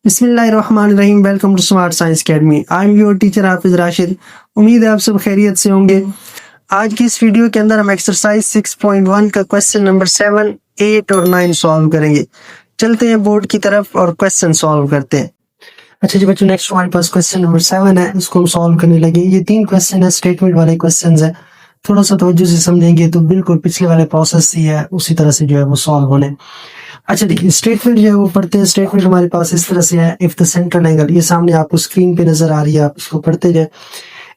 बिस्मिल्लाहिर्रहमानिर्रहीम। Welcome to smart science academy. I am your teacher Hafiz Rashid. उम्मीद है आप सब खैरियत से होंगे। आज की इस वीडियो के अंदर हम एक्सरसाइज 6.1 का क्वेश्चन नंबर 7, 8 और 9 सॉल्व करेंगे। चलते हैं बोर्ड की तरफ और क्वेश्चन सॉल्व करते हैं। अच्छा जी बच्चों, नेक्स्ट हमारे पास क्वेश्चन नंबर 7 है, इसको हम सॉल्व करने लगे। ये 3 क्वेश्चन है, स्टेटमेंट वाले क्वेश्चन है। थोड़ा सा तवज्जो से समझेंगे तो बिल्कुल पिछले वाले प्रोसेस ही है, उसी तरह से जो है वो सॉल्व होने। अच्छा देखिए, स्टेटमेंट जो है वो पढ़ते हैं। स्टेटमेंट हमारे पास इस तरह से है, इफ द सेंट्रल एंगल, ये सामने आपको स्क्रीन पे नजर आ रही है, आप इसको पढ़ते जाए।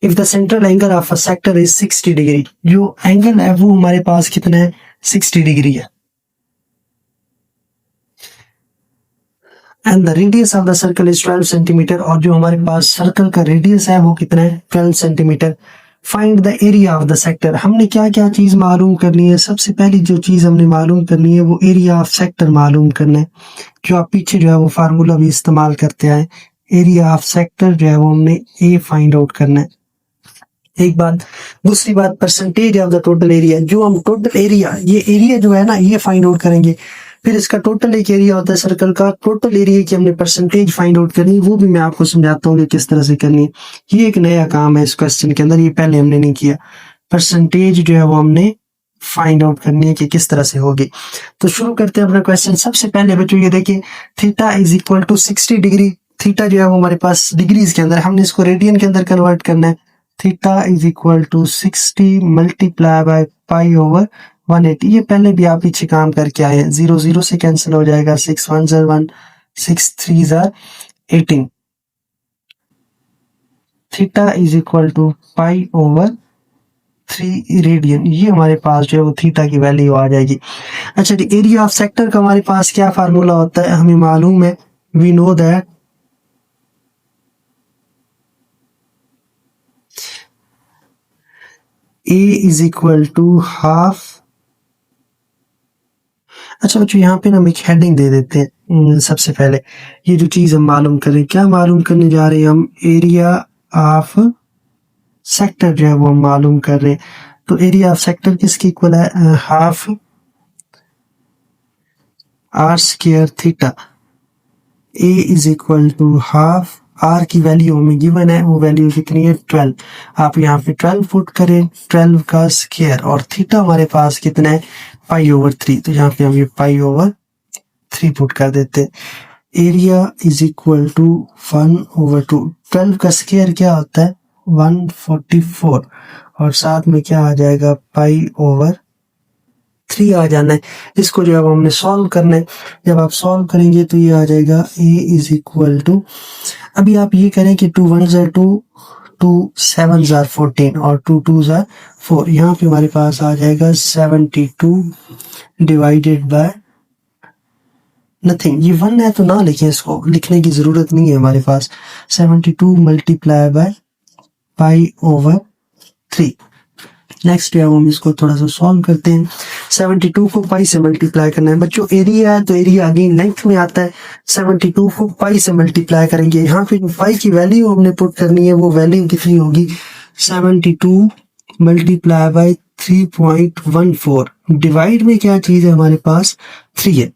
If the central angle of a sector is 60 degree, जो एंगल है वो हमारे पास कितना है, 60 डिग्री है। And the radius of the circle is 12 centimetre, और जो हमारे पास सर्कल का रेडियस है वो कितना है, 12 centimetre. Find the area of the sector. हमने क्या क्या चीज मालूम करनी है? सबसे पहली जो चीज हमने मालूम करनी है वो एरिया ऑफ सेक्टर मालूम करना है, जो आप पीछे जो है वो फार्मूला भी इस्तेमाल करते आए। एरिया ऑफ सेक्टर जो है वो हमने ए फाइंड आउट करना है, एक बात। दूसरी बात, percentage of the total area, जो हम टोटल एरिया, ये एरिया जो है ना, ये फाइंड आउट करेंगे। फिर इसका टोटल एक एरिया होता है सर्कल का, टोटल एरिया की हमने परसेंटेज फाइंड आउट करनी है, वो भी मैं आपको समझाता हूँ कि किस तरह से करनी है। ये एक नया काम है इस क्वेश्चन के अंदर, ये पहले हमने नहीं किया। परसेंटेज जो है वो हमने फाइंड आउट करनी है कि किस तरह से होगी। तो शुरू करते हैं अपना क्वेश्चन। सबसे पहले बच्चों ये देखिए, theta is equal to 60 degree. Theta जो है वो हमारे पास डिग्रीज के अंदर, हमने इसको रेडियन के अंदर कन्वर्ट करना है। Theta is equal to 60 multiply by pi over 180। ये पहले भी आप पीछे काम करके आए हैं। 0 0 से कैंसिल हो जाएगा, 6 1 1, 6 3 18। Theta is equal to pi over 3 radian, ये हमारे पास जो है वो थीटा की वैल्यू आ जाएगी। अच्छा, एरिया ऑफ सेक्टर का हमारे पास क्या फार्मूला होता है, हमें मालूम है। We know that A is equal to half. अच्छा बच्चों, यहाँ पे ना हम एक हेडिंग दे देते हैं। सबसे पहले ये जो चीज हम मालूम करें, क्या मालूम करने जा रहे हैं हम, एरिया ऑफ सेक्टर जो है वो हम मालूम कर रहे हैं। तो एरिया ऑफ सेक्टर किसकी इक्वल है, half r square theta. A is equal to half, r की वैल्यू हमें गिवन है, वो वैल्यू कितनी है, 12। आप यहाँ पे 12 पुट करें, 12 का स्क्वायर, और थीटा हमारे पास कितना है, पाई ओवर 3। तो यहाँ पे हम ये पाई ओवर 3 पुट कर देते हैं। Area is equal to 1 over 2। 12 का स्क्वायर क्या होता है, 144, और साथ में क्या आ जाएगा, पाई ओवर 3 आ जाना है। इसको जो है हमने सॉल्व करना है। जब आप सॉल्व करेंगे तो ये आ जाएगा a इज इक्वल टू, अभी आप ये करें कि 2 1 2, 2 7 14, और 2 2 4। यहाँ पे हमारे पास आ जाएगा 72 डिवाइडेड बाय नथिंग। ये 1 है तो ना लिखें, इसको लिखने की जरूरत नहीं है हमारे पास। 72 multiply by pi over 3। Next है हम इसको थोड़ा सा सॉल्व करते हैं। 72 को पाई से मल्टीप्लाई करना है। बच्चों एरिया है तो एरिया अगेन लेंथ में आता है। 72 को पाई से मल्टीप्लाई करेंगे। यहाँ पे पाई की वैल्यू हमने पुट करनी है, वो वैल्यू कितनी होगी, 72 मल्टीप्लाई बाय 3.14। डिवाइड में क्या चीज है हमारे पास, 3 है।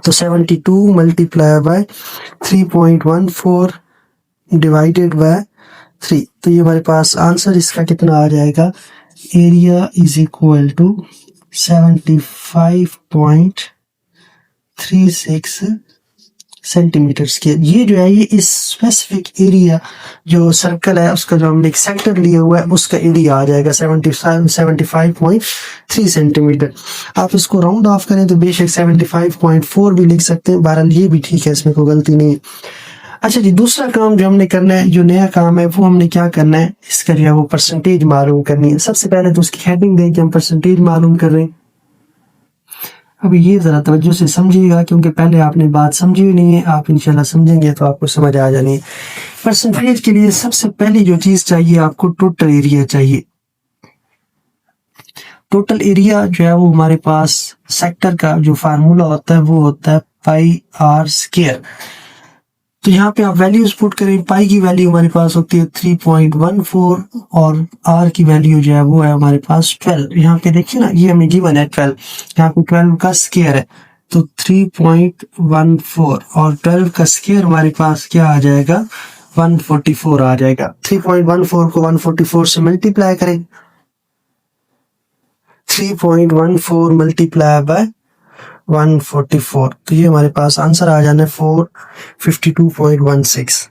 तो 72 मल्टीप्लाई बाय 3.14 डिवाइडेड बाय 3। तो ये हमारे पास आंसर इसका कितना आ जाएगा, area is equal to 75.36 centimetre square. ये जो है ये इस स्पेसिफिक एरिया जो सर्कल है उसका, जो हमने एक सेक्टर लिया हुआ है, उसका एरिया आ जाएगा 75.3 सेंटीमीटर। आप इसको राउंड ऑफ करें तो बेशक 75.4 भी लिख सकते हैं, बहरहाल ये भी ठीक है, इसमें कोई गलती नहीं है। अच्छा जी, दूसरा काम जो हमने करना है, जो नया काम है, वो हमने क्या करना है, इसका जो है वो परसेंटेज मालूम करनी है। सबसे पहले तो उसकी हेडिंग दें कि हम परसेंटेज मालूम कर रहे हैं। अभी ये जरा तवज्जो से समझिएगा, क्योंकि पहले आपने बात समझी ही नहीं है, आप इंशाल्लाह समझेंगे तो आपको समझ आ जानी है। परसेंटेज के लिए सबसे पहली जो चीज चाहिए आपको, टोटल एरिया चाहिए। टोटल एरिया जो है वो हमारे पास सेक्टर का जो फार्मूला होता है वो होता है पाई आर स्क्वायर। तो यहाँ पे आप वैल्यूज पुट करें, पाई की वैल्यू हमारे पास होती है 3.14 और आर की वैल्यू जो है वो है हमारे पास 12। यहाँ पे देखिए ना, ये हमें गिवन है 12, यहाँ पे 12 का स्क्वायर है तो 3.14 और 12 का स्क्वायर हमारे पास क्या आ जाएगा, 144 आ जाएगा। 3.14 को 144 से मल्टीप्लाई करें, 3.14 मल्टीप्लाई बाय 144, तो ये हमारे पास आंसर आ जाना है 452.16।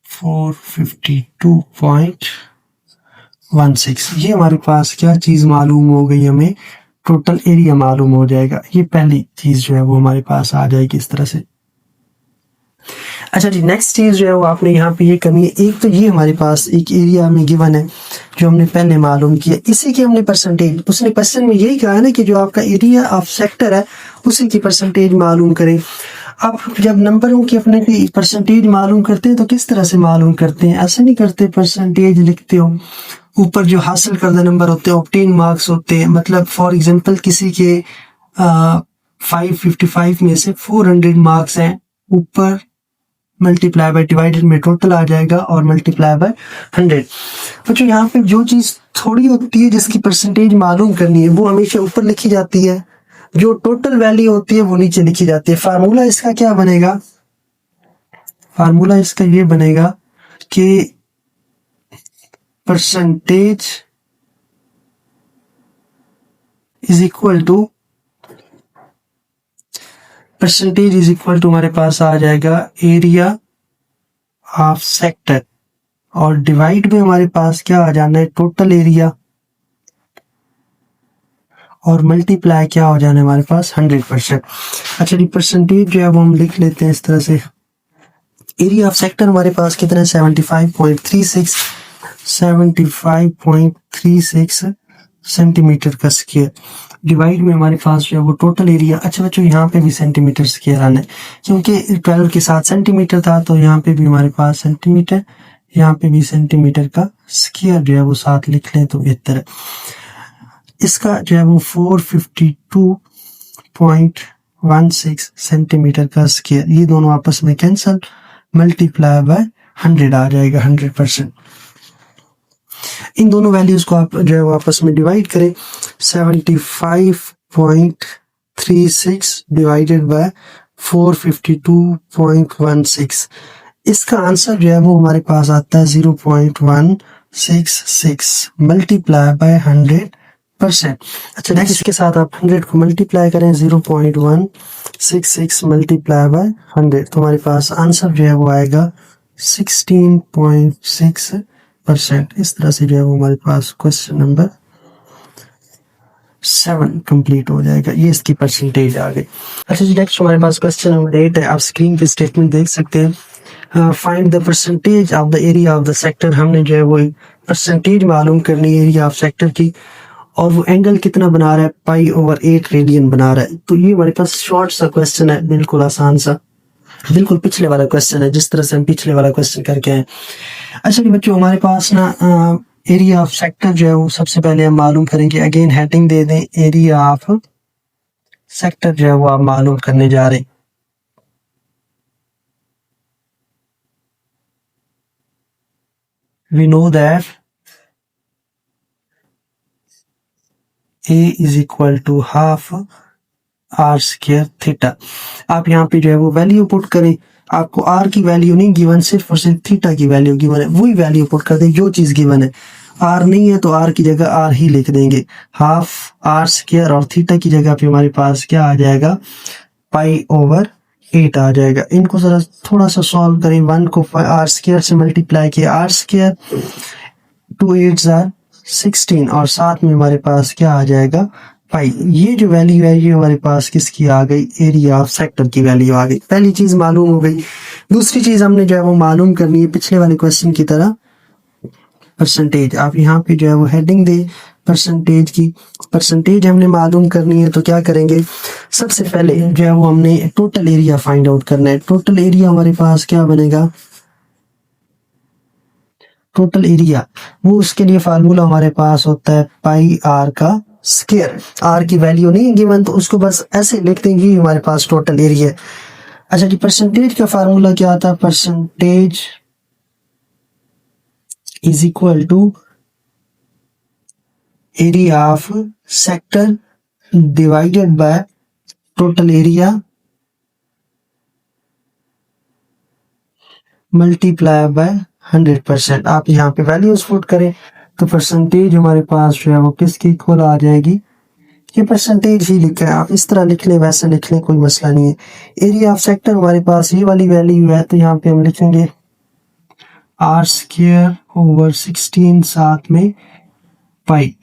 452.16 ये हमारे पास क्या चीज मालूम हो गई, हमें टोटल एरिया मालूम हो जाएगा। ये पहली चीज जो है वो हमारे पास आ जाएगी इस तरह से। अच्छा जी, नेक्स्ट चीज जो है वो आपने यहाँ पे ये करनी है। एक तो ये हमारे पास एक एरिया में गिवन है जो हमने पहले मालूम किया, इसी की हमने परसेंटेज, उसने क्वेश्चन में यही कहा है ना कि जो आपका एरिया ऑफ सेक्टर है उसी की परसेंटेज मालूम करें। अब जब नंबरों की अपने की परसेंटेज मालूम करते हैं तो किस तरह से मालूम करते हैं, ऐसे नहीं करते परसेंटेज लिखते हो, ऊपर जो हासिल करदा नंबर होते हैं ऑब्टेन मार्क्स होते हैं। मतलब फॉर एग्जांपल किसी के 555 में से 400 मार्क्स हैं, ऊपर मल्टीप्लाई बाय डिवाइडेड में टोटल आ जाएगा और मल्टीप्लाई बाय 100। बच्चों यहाँ पे जो चीज थोड़ी होती है जिसकी परसेंटेज मालूम करनी है वो हमेशा ऊपर लिखी जाती है, जो टोटल वैल्यू होती है वो नीचे लिखी जाती है। फार्मूला इसका क्या बनेगा, फार्मूला इसका ये बनेगा कि परसेंटेज इज इक्वल टू हमारे पास आ जाएगा एरिया ऑफ सेक्टर और डिवाइड में हमारे पास क्या आ जाना है, टोटल एरिया, और मल्टीप्लाई क्या हो जाना है हमारे पास 100%। अच्छा जी, परसेंटेज जो है वो हम लिख लेते हैं इस तरह से। एरिया ऑफ सेक्टर हमारे पास कितना है 75.36 सेंटीमीटर का स्क्वायर, डिवाइड में हमारे पास जो है वो टोटल एरिया। अच्छा बच्चों, यहाँ पे भी सेंटीमीटर स्क्वायर आना है क्योंकि 12 के साथ सेंटीमीटर था तो यहाँ पे भी हमारे पास सेंटीमीटर, यहाँ पे भी सेंटीमीटर का स्क्वायर जो है वो साथ लिख लें तो बेहतर है। इसका जो है वो 452.16 सेंटीमीटर का स्क्वायर, ये दोनों आपस में कैंसल, मल्टीप्लाई बाय 100 आ जाएगा 100%। इन दोनों वैल्यूज को आप जो है वो आपस में डिवाइड करें, 75.36 डिवाइडेड बाय 452.16, इसका आंसर जो है वो हमारे पास आता है 0.166 मल्टीप्लाई बाय 100%। अच्छा नेक्स्ट इसके साथ आप 100 को मल्टीप्लाई करें, 0.166 मल्टीप्लाई बाय 100, तो हमारे पास आंसर जो है वो आएगा 16.6%। इस तरह से जो है वो हमारे पास क्वेश्चन नंबर 7 कंप्लीट हो जाएगा। ये इसकी परसेंटेज आ गई। अच्छा जी, नेक्स्ट हमारे पास क्वेश्चन नंबर 8 है। आप स्क्रीन पे स्टेटमेंट देख सकते हैं, find the percentage of the area of the sector. हमने जो है वो परसेंटेज मालूम करनी है एरिया ऑफ सेक्टर की, और वो एंगल कितना बना रहा है, π/8 रेडियन बना रहा है। तो ये हमारे पास शॉर्ट सा क्वेश्चन है, बिल्कुल आसान सा, बिल्कुल पिछले वाला क्वेश्चन है जिस तरह से हम पिछले वाला क्वेश्चन करके आए। अच्छा जी बच्चों, हमारे पास ना एरिया ऑफ सेक्टर जो है वो सबसे पहले हम मालूम करेंगे। अगेन हेडिंग दे दें, एरिया ऑफ सेक्टर जो है वो आप मालूम करने जा रहे हैं। We know that A is equal to half r square theta. आप यहाँ पे जो है वो वैल्यू पुट करें, आपको r की वैल्यू नहीं गिवन, सिर्फ और सिर्फ थीटा की वैल्यू गिवन है, वही वैल्यू पुट कर दें जो चीज गिवन है। r नहीं है तो r की जगह r ही लिख देंगे, हाफ r स्क्वायर, और थीटा की जगह पे हमारे पास क्या आ जाएगा, π/8 आ जाएगा। इनको जरा थोड़ा सा सॉल्व करें, 1 को r स्क्वायर से मल्टीप्लाई किया, r स्क्वायर 2 8 जार 16, और साथ में हमारे पास क्या आ जाएगा, पाई। ये जो वैल्यू है ये हमारे पास किसकी आ गई, एरिया ऑफ सेक्टर की वैल्यू आ गई। पहली चीज मालूम हो गई। दूसरी चीज हमने जो है वो मालूम करनी है पिछले वाले क्वेश्चन की तरह, परसेंटेज। आप यहाँ पे जो है वो हेडिंग दे परसेंटेज की, परसेंटेज हमने मालूम करनी है तो क्या करेंगे, सबसे पहले जो है वो हमने टोटल एरिया फाइंड आउट करना है। टोटल एरिया हमारे पास क्या बनेगा, टोटल एरिया, वो उसके लिए फार्मूला हमारे पास होता है πr का स्क्वायर। r की वैल्यू नहीं गिवन तो उसको बस ऐसे लिख देंगे, हमारे पास टोटल एरिया। अच्छा जी, परसेंटेज का फार्मूला क्या था? Percentage is equal to area of sector divided by total area multiply by 100%। आप यहाँ पे वैल्यूज पुट करें तो परसेंटेज हमारे पास जो है वो किसके इक्वल आ जाएगी? ये परसेंटेज ही लिखा है, आप इस तरह लिख लें वैसे लिख लें, कोई मसला नहीं है। एरिया ऑफ सेक्टर हमारे पास ये वाली वैल्यू है, तो यहाँ पे हम लिखेंगे आर स्क्वायर ओवर 16 साथ में पाई,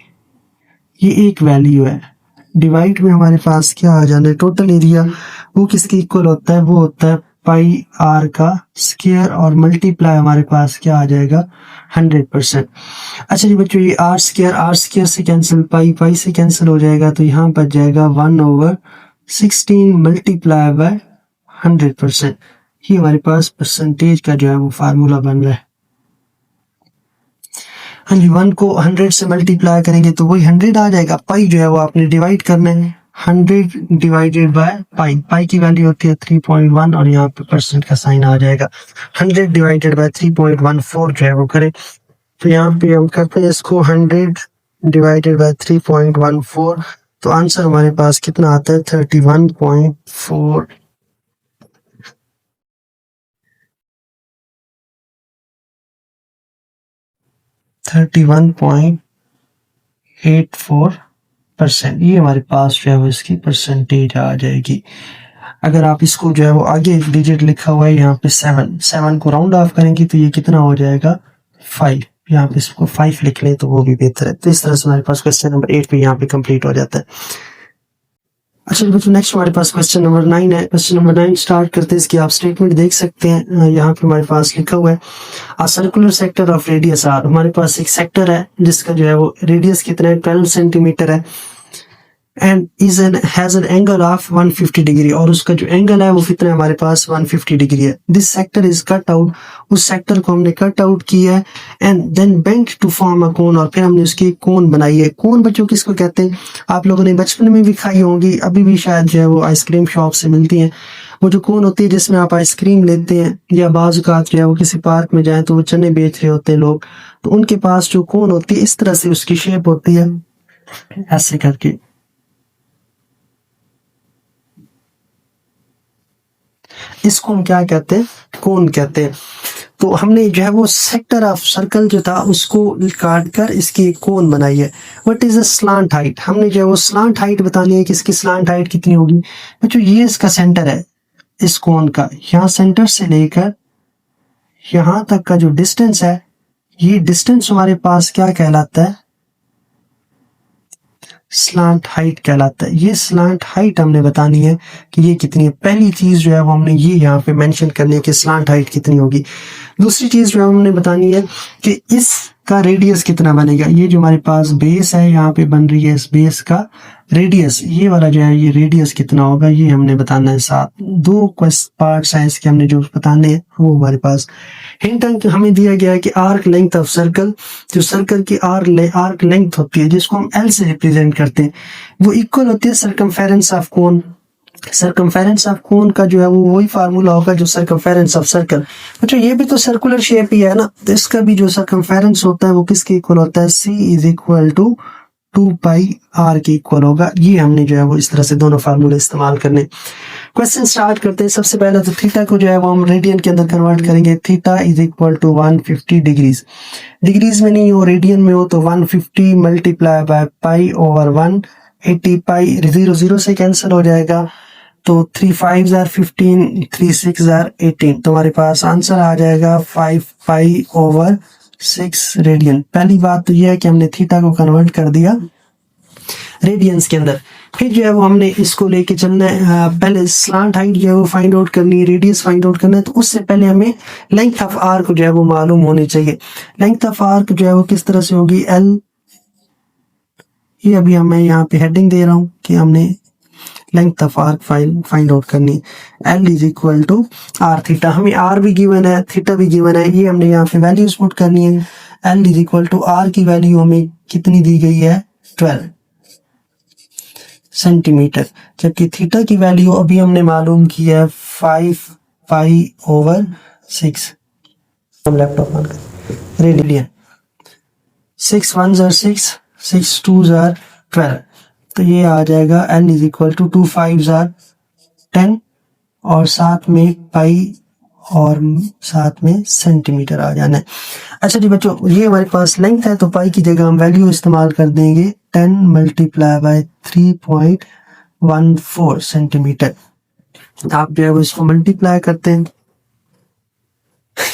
ये एक वैल्यू है। डिवाइड में हमारे पास क्या आ जाना है? टोटल एरिया वो किसके इक्वल होता है? वो होता है पाई आर का स्क्वायर, और मल्टीप्लाई हमारे पास क्या आ जाएगा? 100%। अच्छा जी बच्चों, ये आर स्क्वायर से कैंसिल, पाई से कैंसिल हो जाएगा, तो यहाँ पर जाएगा 1/16 मल्टीप्लाई बाय 100%। ये हमारे पास परसेंटेज का जो है वो फार्मूला बन रहा है। हाँ जी, 1 को 100 से मल्टीप्लाई करेंगे तो वही 100 आ जाएगा। पाई जो है वो आपने डिवाइड करना है, 100 डिवाइडेड बाय पाई की वैल्यू होती है 3.1, और यहाँ पे परसेंट का साइन आ जाएगा। 100 डिवाइडेड बाय 3.14 जो है वो करें, तो यहाँ पे हम करते हैं इसको 100 डिवाइडेड बाय 3.14, तो आंसर हमारे पास कितना आता है? 31.4 31.84%। ये हमारे पास जो है वो इसकी परसेंटेज आ जाएगी। अगर आप इसको जो है वो आगे एक डिजिट लिखा हुआ है यहाँ पे 7 को राउंड ऑफ करेंगे तो ये कितना हो जाएगा? 5। यहाँ पे इसको 5 लिख लें तो वो भी बेहतर है। तो इस तरह से हमारे पास क्वेश्चन नंबर 8 भी यहाँ पे कंप्लीट हो जाता है। अच्छा बच्चों, नेक्स्ट हमारे पास क्वेश्चन नंबर 9 है। क्वेश्चन नंबर 9 स्टार्ट करते हैं। इसकी आप स्टेटमेंट देख सकते हैं, यहाँ पे हमारे पास लिखा हुआ है a circular sector of radius R. हमारे पास एक सेक्टर है जिसका जो है वो रेडियस कितना है? 12 सेंटीमीटर है, and has an angle of 150 degree, और उसका जो एंगल है वो कितना है? हमारे पास 150 डिग्री है। This sector is cut out, उस सेक्टर को हमने कट आउट किया है, and then bent to form a cone, और फिर हमने उसकी एक कोन बनाई है। कोन बच्चों किसको कहते हैं? आप लोगों ने बचपन में भी खाई होंगी, अभी भी शायद जो है वो आइसक्रीम शॉप से मिलती है। वो जो कोन होती है जिसमें आप आइसक्रीम लेते हैं, या बाज़-औक़ात जो है वो किसी पार्क में जाए तो वो चने बेच रहे होते हैं लोग, तो उनके पास जो कोन होती है इस तरह से उसकी शेप होती है, ऐसे करके। इसको हम क्या कहते हैं? कोन कहते हैं। तो हमने जो है वो सेक्टर ऑफ सर्कल जो था उसको काट कर इसकी एक कोन बनाई है। What is a slant height? हमने जो है वो स्लांट हाइट बतानी है कि इसकी स्लांट हाइट कितनी होगी। बच्चों, ये इसका सेंटर है इस कोन का, यहाँ सेंटर से लेकर यहाँ तक का जो डिस्टेंस है, ये डिस्टेंस हमारे पास क्या कहलाता है? स्लांट हाइट कहलाता है। ये स्लांट हाइट हमने बतानी है कि ये कितनी है। पहली चीज जो है वो हमने ये यहाँ पे मेंशन करनी है कि स्लांट हाइट कितनी होगी। दूसरी चीज जो हमने बतानी है कि इसका रेडियस कितना बनेगा। ये जो हमारे पास बेस है यहाँ पे बन रही है, इस बेस का रेडियस, ये वाला जो है ये रेडियस कितना होगा, ये हमने बताना है। साथ दो पार्ट्स हैं इसके हमने जो बताने हैं वो हमारे पास। हिंट हमें दिया गया है कि आर्क लेंथ ऑफ सर्कल, जो सर्कल की आर्क लेंथ होती है जिसको हम एल से रिप्रेजेंट करते हैं, वो इक्वल होती है circumference of cone. Circumference of cone का जो है वो वही फार्मूला होगा जो सरकमफेरेंस ऑफ सर्कल। अच्छा, ये भी तो सर्कुलर शेप ही है ना, तो इसका भी जो सरकमफेरेंस होता है वो किसके इक्वल होता है? C is equal to 2 pi R के इक्वल होगा। ये हमने जो है वो इस तरह से दोनों फार्मूले इस्तेमाल करने। क्वेश्चन स्टार्ट करते हैं। सबसे पहले तो थीटा को जो है वो हम रेडियन के अंदर कन्वर्ट करेंगे। Theta is equal to 150 degrees. Degrees में नहीं हो, रेडियन में हो, तो 150 multiply by pi over 180। Pi 0 0 से कैंसिल हो जाएगा, तो 3 5 आर 15, 3 6 आर 18। तुम्हारे पास आंसर आ जाएगा 5 पाई ओवर 6 रेडियन। पहली बात तो यह है कि हमने थीटा को कन्वर्ट कर दिया रेडियंस के अंदर। फिर जो है वो हमने इसको लेके चलना है। पहले स्लांट हाइट जो है वो फाइंड आउट करनी है, रेडियस फाइंड आउट करना है, तो उससे पहले हमें लेंथ ऑफ आर्क जो है वो मालूम होनी चाहिए। लेंथ ऑफ आर्क जो है वो किस तरह से होगी? एल, ये अभी हमें यहाँ पे हेडिंग दे रहा हूँ कि हमने length of arc find out करनी है। L is equal to R theta. हमें आर भी गिवन है, थीटा भी गिवन है, ये हमने यहाँ पे वैल्यूज पुट करनी है। L is equal to R की वैल्यू हमें कितनी दी गई है? 12 सेंटीमीटर, जबकि थीटा की वैल्यू अभी हमने मालूम की है 5π/6। हम लैपटॉप ऑन करें। Radian 6 1s are 6, 6 2s are 12, तो ये आ जाएगा n is equal to 2 5s are 10 और साथ में पाई और साथ में सेंटीमीटर आ जाना है। अच्छा जी बच्चों, ये हमारे पास लेंथ है तो पाई की जगह हम वैल्यू इस्तेमाल कर देंगे 10 × 3.14 सेंटीमीटर। आप जो है वो इसको मल्टीप्लाई करते हैं,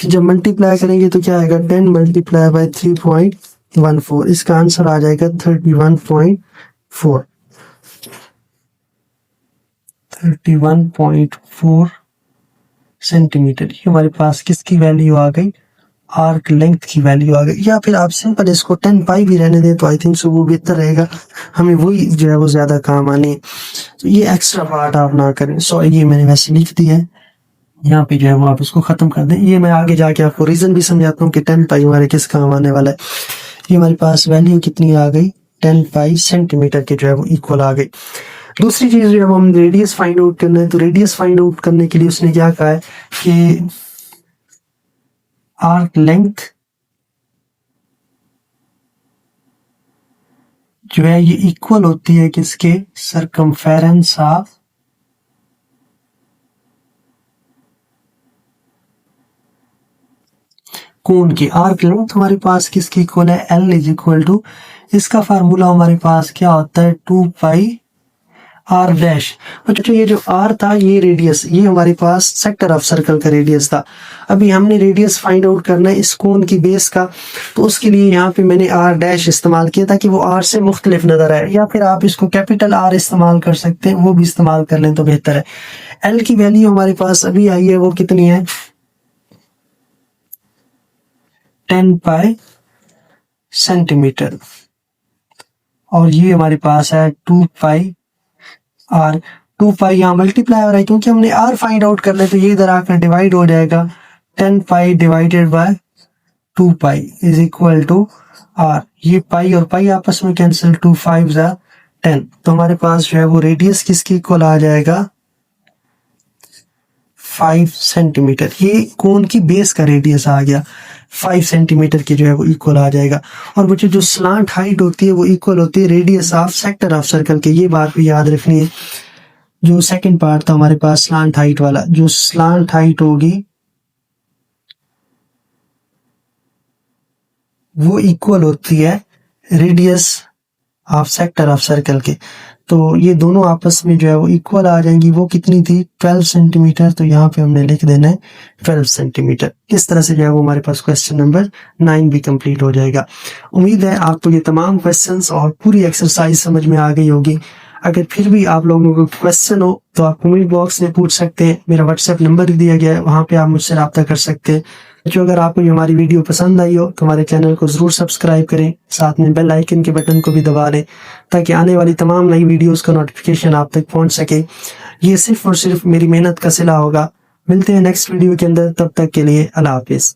जब मल्टीप्लाई करेंगे तो क्या आएगा 10 × 3.14, इसका आंसर आ जाएगा 31.4 सेंटीमीटर। ये हमारे पास किसकी वैल्यू आ गई, आर्क लेंथ की वैल्यू आ गई। या फिर आप सिंपल इसको 10 पाई भी रहने दें तो आई थिंक सो वो बेहतर रहेगा, हमें वही जो है वो ज्यादा काम आने। तो ये एक्स्ट्रा पार्ट आप ना करें। सो ये मैंने वैसे लिख दिया है, यहाँ पे जो है वो आप इसको खत्म कर दें। ये मैं आगे जाके आपको रीजन भी समझाता हूँ कि 10 पाई हमारे किस काम आने वाला है। ये हमारे पास वैल्यू कितनी आ गई, 10 पाई सेंटीमीटर के जो है वो इक्वल आ गई। दूसरी चीज जो है हम रेडियस फाइंड आउट करना है, तो रेडियस फाइंड आउट करने के लिए उसने क्या कहा है कि आर्क लेंथ जो है ये इक्वल होती है किसके, सरकमफेरेंस ऑफ कोन की। आर्क लेंथ हमारे पास किसकी इक्वल है, L इज इक्वल टू, इसका फार्मूला हमारे पास क्या होता है 2πr डैश। बच्चों ये जो r था ये रेडियस, ये हमारे पास सेक्टर ऑफ सर्कल का रेडियस था। अभी हमने रेडियस फाइंड आउट करना है इस कोन की बेस का, तो उसके लिए यहाँ पे मैंने r डैश इस्तेमाल किया ताकि वो r से मुख्तलिफ नजर आए, या फिर आप इसको कैपिटल R इस्तेमाल कर सकते हैं, वो भी इस्तेमाल कर लें तो बेहतर है। L की वैल्यू हमारे पास अभी आई है, वो कितनी है 10 पाई सेंटीमीटर, और ये हमारे पास है 2 पाई r। 2 पाई यहाँ मल्टीप्लाई हो रहा है क्योंकि हमने r फाइंड आउट करना है, तो ये इधर आकर डिवाइड हो जाएगा। 10 pi divided by 2 pi is equal to r। ये पाई और पाई आपस में कैंसिल, 2 5s are 10, तो हमारे पास जो है वो रेडियस किसकी इक्वल आ जाएगा 5 सेंटीमीटर। ये कोन की बेस का रेडियस आ गया 5 सेंटीमीटर की जो है वो इक्वल आ जाएगा। और बच्चों जो स्लांट हाइट होती है वो इक्वल होती है radius of sector of circle के, ये बात भी याद रखनी है। जो सेकंड पार्ट था हमारे पास स्लांट हाइट वाला, जो स्लांट हाइट होगी वो इक्वल होती है radius of sector of circle के। तो ये दोनों आपस में जो है वो इक्वल आ जाएंगी। वो कितनी थी 12 सेंटीमीटर, तो यहाँ पे हमने लिख देना है 12 सेंटीमीटर। इस तरह से जो है वो हमारे पास क्वेश्चन नंबर 9 भी कंप्लीट हो जाएगा। उम्मीद है आपको ये तमाम क्वेश्चंस और पूरी एक्सरसाइज समझ में आ गई होगी। अगर फिर भी आप लोगों को क्वेश्चन हो तो आप कमेंट बॉक्स में पूछ सकते हैं, मेरा व्हाट्सएप नंबर दिया गया है, वहाँ पे आप मुझसे रब्ता कर सकते हैं। जो अगर आपको ये हमारी वीडियो पसंद आई हो तो हमारे चैनल को जरूर सब्सक्राइब करें, साथ में बेल आइकन के बटन को भी दबा लें ताकि आने वाली तमाम नई वीडियोस का नोटिफिकेशन आप तक पहुंच सके। ये सिर्फ और सिर्फ मेरी मेहनत का सिला होगा। मिलते हैं नेक्स्ट वीडियो के अंदर, तब तक के लिए अल्लाह हाफिज।